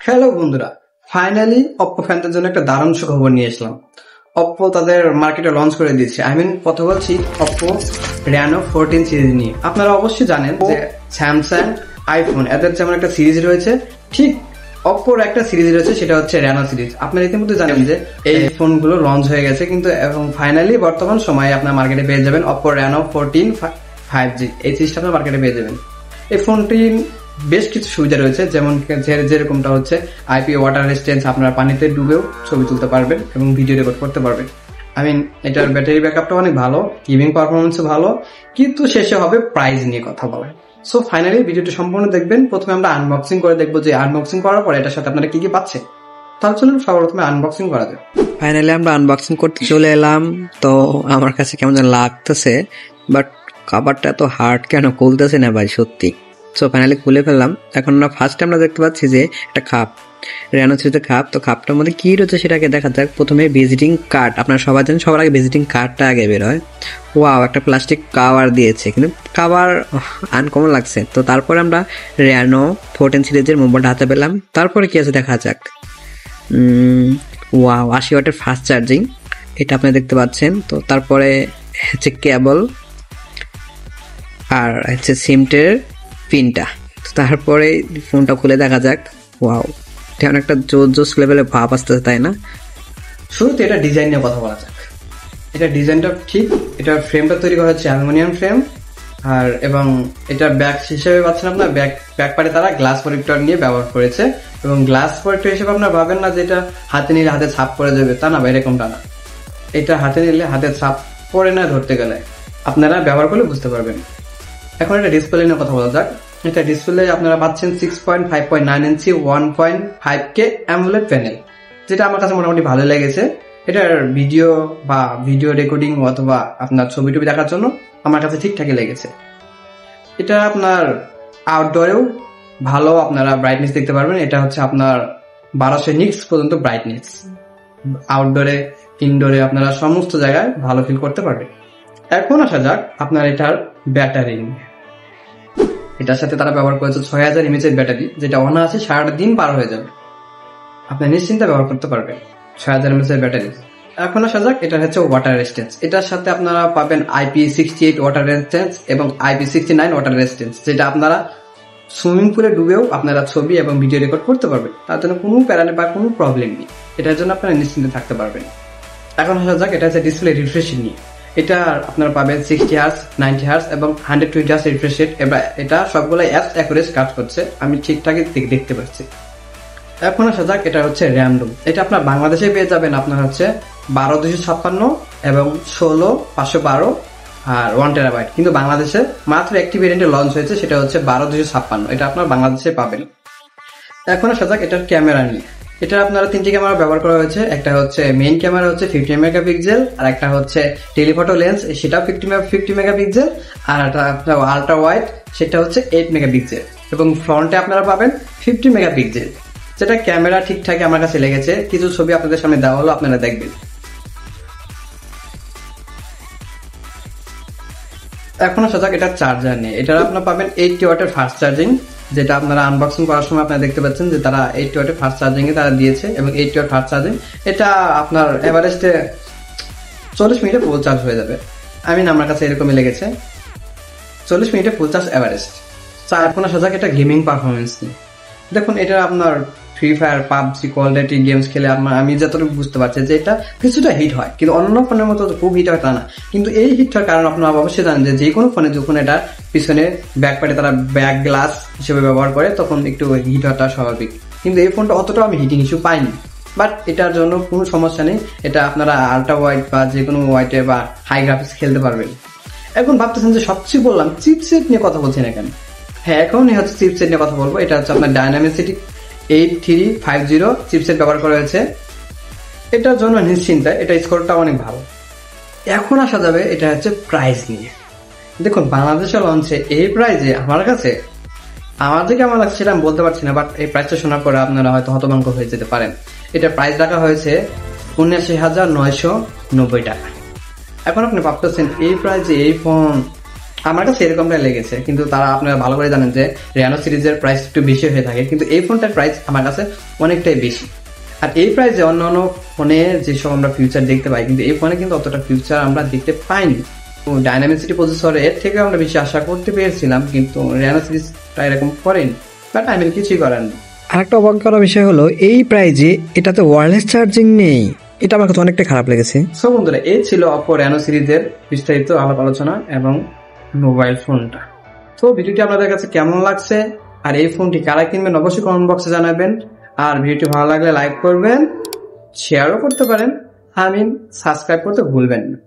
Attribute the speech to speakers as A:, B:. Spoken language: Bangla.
A: হ্যালো বন্ধুরা, ফাইনালি অপ্পো ফ্যানদের জন্য একটা দারুণ সুখবর নিয়ে আসলাম। অপ্পো তাদের মার্কেটে লঞ্চ করে দিচ্ছে। কথা বলছি অপ্পো রেনো 14 সিরিজ নিয়ে। আপনারা অবশ্যই জানেন যে স্যামসাং, আইফোন এদের যেমন একটা সিরিজ রয়েছে, ঠিক অপ্পোর একটা সিরিজ রয়েছে, সেটা হচ্ছে রেনো সিরিজ। আপনারা ইতিমধ্যে জানেন যে এই ফোনগুলো লঞ্চ হয়ে গেছে, কিন্তু এবং ফাইনালি বর্তমান সময়ে আপনার মার্কেটে পেয়ে যাবেন অপ্পো রেনো 14 5G। এই সিরিজটা আপনার মার্কেটে পেয়ে যাবেন। এই ফোনটি বেশ কিছু সুবিধা রয়েছে, যেরকমটা হচ্ছে আইপি ওয়াটার রেজিস্ট্যান্স, আপনারা পানিতে ডুবেও ছবি তুলতে পারবেন এবং ভিডিও রেকর্ড করতে পারবেন। এটার ব্যাটারি ব্যাকআপটা অনেক ভালো, গেমিং পারফরমেন্সও ভালো, কিন্তু শেষে হবে প্রাইস নিয়ে কথা বলা। সো ফাইনালি ভিডিওটি সম্পূর্ণ দেখবেন। প্রথমে আমরা আনবক্সিং করে দেখবো যে আনবক্সিং করার পরে এটার সাথে আপনারা কি কি পাচ্ছেন। তাহলে চলুন সর্বপ্রথমে আনবক্সিং করা যায়।
B: ফাইনালি আমরা আনবক্সিং করতে চলে এলাম। তো আমার কাছে কেমন যেন লাগতেছে, বাট কাভারটা এত হার্ড কেন, খুলতেছে না ভাই সত্যি। সো ফাইনালি খুলে ফেললাম। এখন ফার্স্টে আমরা দেখতে পাচ্ছি যে একটা কাপ, রেনো সিরিজের কাপ। তো কাপটার মধ্যে কি রয়েছে সেটাকে দেখা যাক। প্রথমে ভিজিটিং কার্ড, আপনারা সবাই জানেন সবার আগে ভিজিটিং কার্ডটা আগে বের হয়। ওয়াও, একটা প্লাস্টিক কাভার দিয়েছে, কিন্তু কাভার আনকমন লাগছে। তো তারপরে আমরা রেনো 14 সিরিজের মোবাইলটা হাতে পেলাম। তারপরে কি আছে দেখা যাক। ওয়াও, 80 ওয়াটের ফাস্ট চার্জিং, এটা আপনি দেখতে পাচ্ছেন। তো তারপরে হচ্ছে কেবল, আর হচ্ছে সিমটের পিনটা। তারপরে ফোনটা খুলে দেখা যাক। ওয়াও, তেমন একটা জোস লেভেলের ভাব আসতেছে, তাই না?
A: শুরুতে এটা ডিজাইন নিয়ে কথা বলা যাক। এটা ডিজাইনটা ঠিক, এটার ফ্রেমটা তৈরি করা হচ্ছে অ্যালুমিনিয়াম ফ্রেম, আর এবং এটার ব্যাক হিসেবে পাচ্ছেন আপনার ব্যাক পারে তারা গ্লাস প্রোটেক্টর নিয়ে ব্যবহার করেছে। এবং গ্লাস প্রোটেক্টর হিসেবে আপনার ভাবেন না যে এটা হাতে নিলে হাতে ছাপ পড়ে যাবে, তা না, এরকমটা না। এটা হাতে নিলে হাতে ছাপ পড়ে না, ধরতে গেলে আপনারা ব্যবহার করলে বুঝতে পারবেন। এখন এটা ডিসপ্লে নিয়ে কথা বলা যাক। এটা ডিসপ্লে আপনারা পাচ্ছেন 6.5.9 ইঞ্চি 1.5K অ্যামোলেড প্যানেল, যেটা আমার কাছে মোটামুটি ভালো লেগেছে। এটার ভিডিও রেকর্ডিং অথবা আপনার ছবি টবি দেখার জন্য আমার কাছে ঠিকঠাকই লেগেছে। এটা আপনার আউটডোরেও ভালো আপনারা ব্রাইটনেস দেখতে পারবেন। এটা হচ্ছে আপনার 1200 নিটস পর্যন্ত ব্রাইটনেস, আউটডোরে ইনডোরে আপনারা সমস্ত জায়গায় ভালো ফিল করতে পারবেন। এখন আসা যাক আপনার এটার ব্যাটারি। এটার সাথে তারা ব্যবহার করেছে 6000 mAh ব্যাটারি, যেটা অনায়াসে সারাটা দিন পার হয়ে যাবে, আপনি নিশ্চিন্তে ব্যবহার করতে পারবেন 6000 mAh ব্যাটারি। এখন আসা যাক এটা হচ্ছে ওয়াটার রেজিস্ট্যান্স। এটার সাথে আপনারা পাবেন IP68 ওয়াটার রেজিস্ট্যান্স এবং IP69 ওয়াটার রেজিস্ট্যান্স, যেটা আপনারা সুইমিং পুলে ডুবেও আপনারা ছবি এবং ভিডিও রেকর্ড করতে পারবেন। তার জন্য কোনো প্যারালে বা কোনো প্রবলেম নেই, এটার জন্য আপনারা নিশ্চিন্তে থাকতে পারবেন। এখন আসা যাক এটা হচ্ছে ডিসপ্লে রিফ্রেশ নিয়ে। এটা আপনারা পাবেন 60 হার্জ, 90 হার্জ এবং 120 হার্জ রিফ্রেশ রেট। এবার এটা সবগুলো অ্যাপস অ্যাকুরেট কাজ করছে, আমি ঠিকঠাকই দেখতে পাচ্ছি। এখন আসা যাক এটা হচ্ছে র্যাম-রোম। এটা আপনার বাংলাদেশে পেয়ে যাবেন আপনার হচ্ছে 12256 এবং 16512 আর 1 টেরাবাইট। কিন্তু বাংলাদেশে মাত্র একটি ভেরিয়েন্টে লঞ্চ হয়েছে, সেটা হচ্ছে 12256, এটা আপনার বাংলাদেশে পাবেন। এখন আসা যাক এটার ক্যামেরা নিয়ে। এটা আপনারা 3টি ক্যামেরা ব্যবহার করা হয়েছে। একটা হচ্ছে মেইন ক্যামেরা হচ্ছে 50 মেগাপিক্সেল, আর একটা হচ্ছে টেলিফটো লেন্স, সেটাও 50 মেগাপিক্সেল, আর একটা আপনার আল্ট্রা ওয়াইড, সেটা হচ্ছে 8 মেগাপিক্সেল, এবং ফ্রন্টে আপনারা পাবেন 50 মেগাপিক্সেল, যেটা ক্যামেরা ঠিকঠাকই আমার কাছে লেগেছে। কিছু ছবি আপনাদের সামনে দেওয়া হলো, আপনারা দেখবেন। এখন আসা যাক এটা চার্জার নিয়ে। এটা আপনারা পাবেন 80 ওয়াটের ফাস্ট চার্জিং, যেটা আপনারা আনবক্সিং করার সময় আপনারা দেখতে পাচ্ছেন যে তারা 80 ওয়াটের ফাস্ট চার্জিং এ তারা দিয়েছে, এবং 80 ওয়াট ফাস্ট চার্জিং এটা আপনার এভারেস্টে 40 মিনিটে ফুল চার্জ হয়ে যাবে। আমার কাছে এরকমই লেগেছে, 40 মিনিটে ফুল চার্জ এভারেস্ট। এখন আসা যাক এটা গেমিং পারফরমেন্স নিয়ে। দেখুন, এটা আপনার free fire, PUBG, call of duty games খেলে আমি যতটুকু বুঝতে পারছি যে এটা কিছুটা হিট হয়, কিন্তু অন্য ফোনের মতো খুব হিট হয় তা না। কিন্তু এই হিট হওয়ার কারণ আপনারা অবশ্যই জানেন যে কোনো ফোনে যখন এটা পিছনে ব্যাক প্যাডে তারা ব্যাক গ্লাস হিসেবে ব্যবহার করে, তখন একটু হিট হওয়াটা স্বাভাবিক। কিন্তু এই ফোনটা অতটাও আমি হিটিং ইস্যু পাইনি, বাট এটার জন্য কোনো সমস্যা নেই। এটা আপনারা আল্ট্রা ওয়াইড বা যে কোনো ওয়াইডে বা হাই গ্রাফিক্স খেলতে পারবেন। এখন ভাবতেছেন যে সবচেয়ে বললাম, চিপসেট নিয়ে কথা বলছেন এখানে। হ্যাঁ, এখনই হচ্ছে চিপসেট নিয়ে কথা বলবো। এটা হচ্ছে আপনার ডায়নামিসিটি 8350 চিপসেট ব্যবহার করা হয়েছে। এটার জন্য নিশ্চিন্তে এটা স্কোরটা অনেক ভালো। এখন আসা যাবে এটা হচ্ছে প্রাইস নিয়ে। দেখুন, বাংলাদেশে লঞ্চে এই প্রাইজে আমার কাছে কেমন লাগছে সেটা আমি বলতে পারছি না, বাট এই প্রাইসটা শোনার পরে আপনারা হয়তো হতভম্ব হয়ে যেতে পারেন। এটা প্রাইস রাখা হয়েছে 79,990 টাকা। এখন আপনি ভাবতেছেন এই প্রাইজে এই ফোন আমার কাছে এরকমটা লেগেছে, কিন্তু তারা আপনারা ভালো করে জানেন যে রেনো সিরিজের প্রাইস একটু বেশি হয়ে থাকে, কিন্তু এই ফোনটার প্রাইস আমার কাছে অনেকটাই বেশি। আর এই প্রাইসে অন্যান্য ফোনে যেসব আমরা ফিউচার দেখতে পাই, কিন্তু এই ফোনে কিন্তু অতটা ফিউচার আমরা দেখতে পাইনি। তো ডাইনামিসিটি প্রসেসর এর থেকে আমরা বেশি আশা করতে পেরেছিলাম, কিন্তু রেনো সিরিজটা এরকম করেনি, বাট কিছুই করেন না।
B: আরেকটা অবাক করার বিষয় হলো এই প্রাইজে এটাতে ওয়্যারলেস চার্জিং নেই, এটা আমার কাছে অনেকটা খারাপ লেগেছে।
A: সো বন্ধুরা, এই ছিল অপো রেনো সিরিজের বিস্তারিত আলাপ আলোচনা এবং মোবাইল ফোনটা। তো ভিডিওটি আপনাদের কাছে কেমন লাগছে, আর এই ফোনটি কারা কিনবেন অবশ্যই কমেন্ট বক্সে জানাবেন। আর ভিডিওটি ভালো লাগলে লাইক করবেন, শেয়ারও করতে পারেন, সাবস্ক্রাইব করতে ভুলবেন না।